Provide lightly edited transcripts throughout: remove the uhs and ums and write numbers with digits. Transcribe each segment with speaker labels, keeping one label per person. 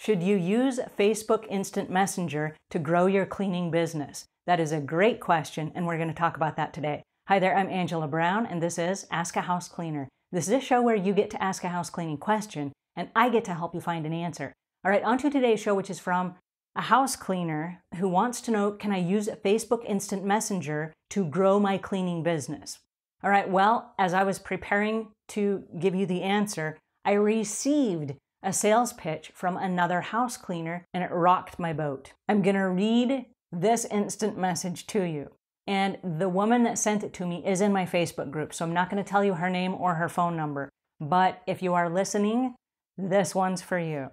Speaker 1: Should you use Facebook Instant Messenger to grow your cleaning business? That is a great question, and we're going to talk about that today. Hi there, I'm Angela Brown, and this is Ask a House Cleaner. This is a show where you get to ask a house cleaning question, and I get to help you find an answer. All right, on to today's show, which is from a house cleaner who wants to know, can I use Facebook Instant Messenger to grow my cleaning business? All right, well, as I was preparing to give you the answer, I received a sales pitch from another house cleaner, and it rocked my boat. I'm going to read this instant message to you. And the woman that sent it to me is in my Facebook group, so I'm not going to tell you her name or her phone number. But if you are listening, this one's for you.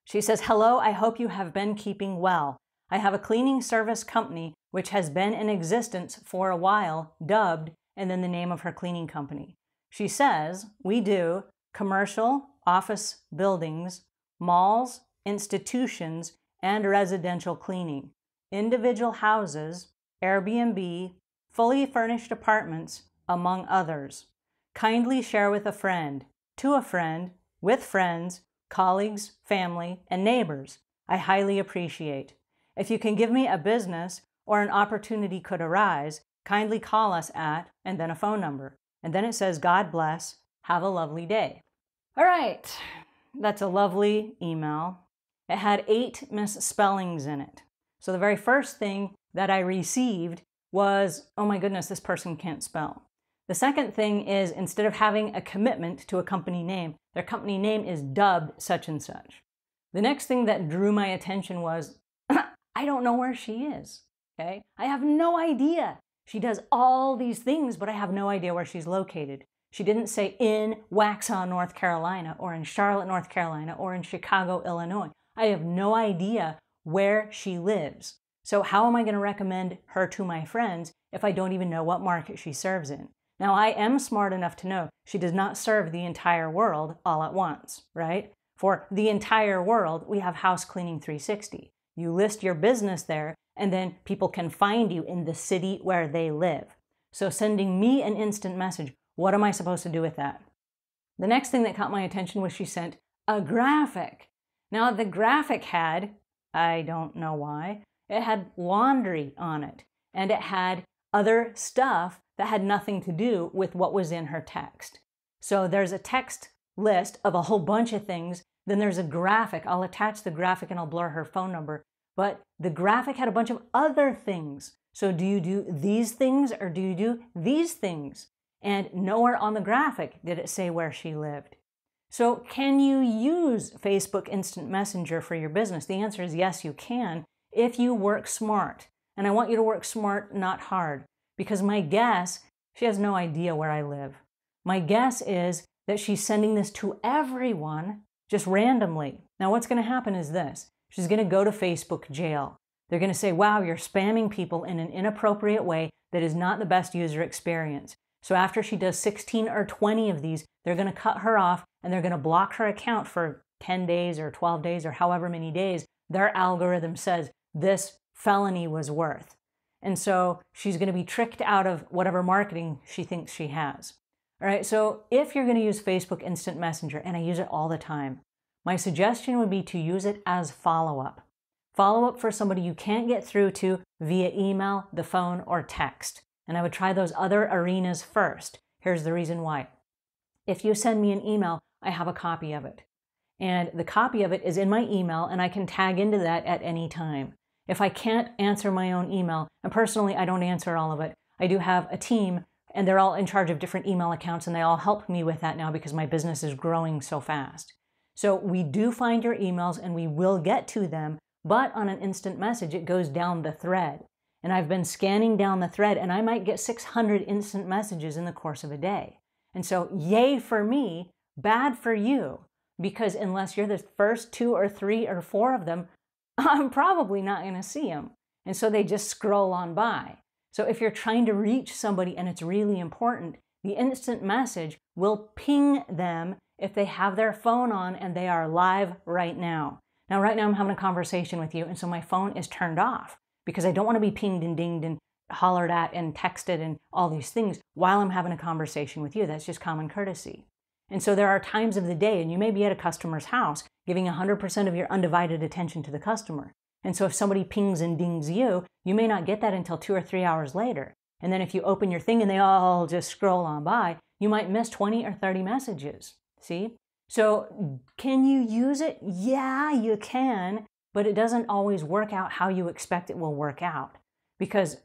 Speaker 1: She says, "Hello, I hope you have been keeping well. I have a cleaning service company which has been in existence for a while, dubbed, and then the name of her cleaning company. She says, we do commercial, office buildings, malls, institutions, and residential cleaning, individual houses, Airbnb, fully furnished apartments, among others. Kindly share with a friend, to a friend, with friends, colleagues, family, and neighbors. I highly appreciate. If you can give me a business or an opportunity could arise, kindly call us at," and then a phone number. And then it says, "God bless. Have a lovely day." All right, that's a lovely email. It had 8 misspellings in it. So the very first thing that I received was, oh my goodness, this person can't spell. The second thing is, instead of having a commitment to a company name, their company name is dubbed such and such. The next thing that drew my attention was, I don't know where she is, okay? I have no idea. She does all these things, but I have no idea where she's located. She didn't say in Waxhaw, North Carolina, or in Charlotte, North Carolina, or in Chicago, Illinois. I have no idea where she lives. So how am I going to recommend her to my friends if I don't even know what market she serves in? Now, I am smart enough to know she does not serve the entire world all at once, right? For the entire world, we have House Cleaning 360. You list your business there, and then people can find you in the city where they live. So sending me an instant message, what am I supposed to do with that? The next thing that caught my attention was she sent a graphic. Now, the graphic had, I don't know why, it had laundry on it, and it had other stuff that had nothing to do with what was in her text. So there's a text list of a whole bunch of things, then there's a graphic. I'll attach the graphic and I'll blur her phone number, but the graphic had a bunch of other things. So do you do these things or do you do these things? And nowhere on the graphic did it say where she lived. So can you use Facebook Instant Messenger for your business? The answer is yes, you can, if you work smart. And I want you to work smart, not hard, because my guess, she has no idea where I live. My guess is that she's sending this to everyone just randomly. Now what's going to happen is this. She's going to go to Facebook jail. They're going to say, wow, you're spamming people in an inappropriate way that is not the best user experience. So after she does 16 or 20 of these, they're going to cut her off and they're going to block her account for 10 days or 12 days or however many days their algorithm says this felony was worth. And so she's going to be tricked out of whatever marketing she thinks she has. All right, so if you're going to use Facebook Instant Messenger, and I use it all the time, my suggestion would be to use it as follow-up. Follow-up for somebody you can't get through to via email, the phone, or text. And I would try those other arenas first. Here's the reason why. If you send me an email, I have a copy of it. And the copy of it is in my email, and I can tag into that at any time. If I can't answer my own email, and personally I don't answer all of it, I do have a team, and they're all in charge of different email accounts, and they all help me with that now because my business is growing so fast. So we do find your emails, and we will get to them, but on an instant message, it goes down the thread. And I've been scanning down the thread, and I might get 600 instant messages in the course of a day. And so yay for me, bad for you, because unless you're the first 2 or 3 or 4 of them, I'm probably not going to see them. And so they just scroll on by. So if you're trying to reach somebody and it's really important, the instant message will ping them if they have their phone on and they are live right now. Now, right now I'm having a conversation with you, and so my phone is turned off because I don't want to be pinged and dinged and hollered at and texted and all these things while I'm having a conversation with you. That's just common courtesy. And so there are times of the day, and you may be at a customer's house, giving 100% of your undivided attention to the customer. And so if somebody pings and dings you, you may not get that until 2 or 3 hours later. And then if you open your thing and they all just scroll on by, you might miss 20 or 30 messages. See? So can you use it? Yeah, you can, but it doesn't always work out how you expect it will work out. Because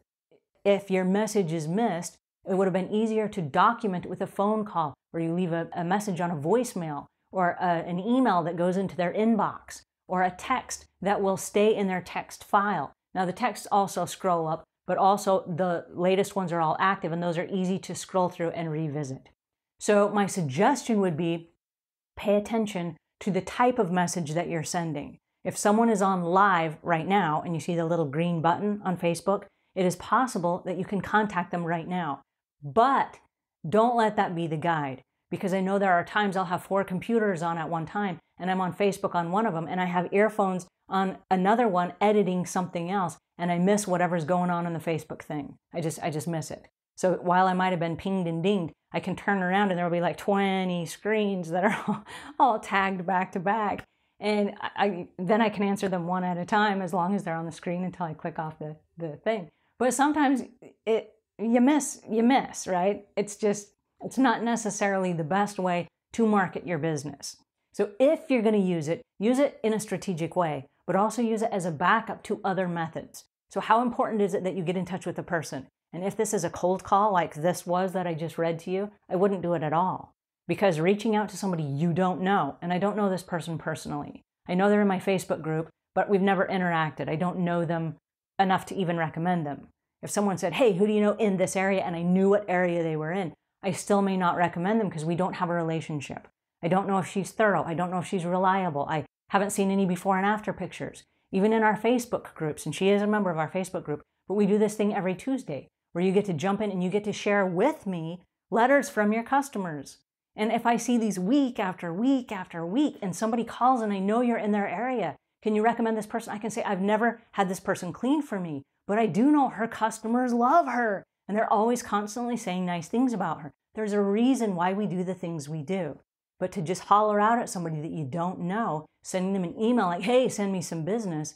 Speaker 1: if your message is missed, it would have been easier to document it with a phone call, or you leave a message on a voicemail, or an email that goes into their inbox, or a text that will stay in their text file. Now the texts also scroll up, but also the latest ones are all active, and those are easy to scroll through and revisit. So my suggestion would be pay attention to the type of message that you're sending. If someone is on live right now and you see the little green button on Facebook, it is possible that you can contact them right now. But don't let that be the guide, because I know there are times I'll have 4 computers on at one time and I'm on Facebook on one of them and I have earphones on another one editing something else and I miss whatever's going on in the Facebook thing. I just miss it. So while I might have been pinged and dinged, I can turn around and there will be like 20 screens that are all tagged back to back. And then I can answer them one at a time as long as they're on the screen until I click off the thing. But sometimes you miss, right? It's not necessarily the best way to market your business. So if you're going to use it in a strategic way, but also use it as a backup to other methods. So how important is it that you get in touch with the person? And if this is a cold call like this was that I just read to you, I wouldn't do it at all. Because reaching out to somebody you don't know, and I don't know this person personally. I know they're in my Facebook group, but we've never interacted. I don't know them enough to even recommend them. If someone said, hey, who do you know in this area, and I knew what area they were in, I still may not recommend them because we don't have a relationship. I don't know if she's thorough. I don't know if she's reliable. I haven't seen any before and after pictures. Even in our Facebook groups, and she is a member of our Facebook group, but we do this thing every Tuesday where you get to jump in and you get to share with me letters from your customers. And if I see these week after week after week and somebody calls and I know you're in their area, can you recommend this person? I can say, I've never had this person clean for me, but I do know her customers love her. And they're always constantly saying nice things about her. There's a reason why we do the things we do. But to just holler out at somebody that you don't know, sending them an email like, hey, send me some business,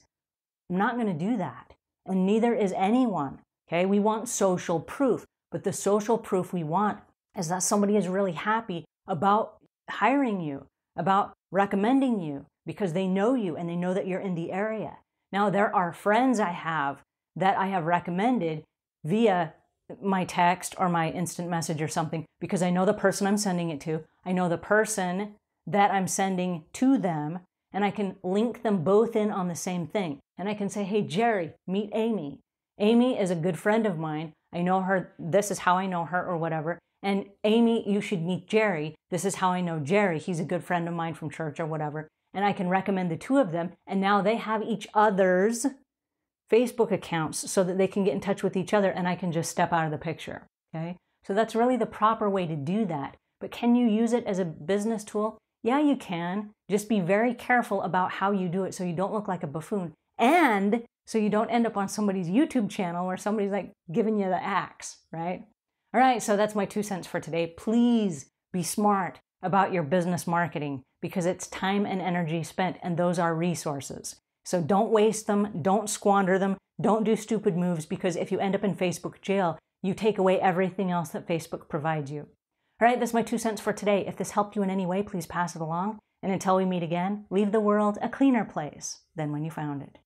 Speaker 1: I'm not going to do that. And neither is anyone. Okay, we want social proof. But the social proof we want is that somebody is really happy about hiring you, about recommending you, because they know you and they know that you're in the area. Now, there are friends I have that I have recommended via my text or my instant message or something, because I know the person I'm sending it to. I know the person that I'm sending to them, and I can link them both in on the same thing. And I can say, hey, Jerry, meet Amy. Amy is a good friend of mine. I know her. This is how I know her or whatever. And Amy, you should meet Jerry. This is how I know Jerry. He's a good friend of mine from church or whatever. And I can recommend the two of them. And now they have each other's Facebook accounts so that they can get in touch with each other and I can just step out of the picture. Okay? So that's really the proper way to do that. But can you use it as a business tool? Yeah, you can. Just be very careful about how you do it so you don't look like a buffoon. And so you don't end up on somebody's YouTube channel where somebody's like giving you the axe, right? All right, so that's my 2 cents for today. Please be smart about your business marketing because it's time and energy spent and those are resources. So don't waste them, don't squander them, don't do stupid moves because if you end up in Facebook jail, you take away everything else that Facebook provides you. All right, that's my 2 cents for today. If this helped you in any way, please pass it along. And until we meet again, leave the world a cleaner place than when you found it.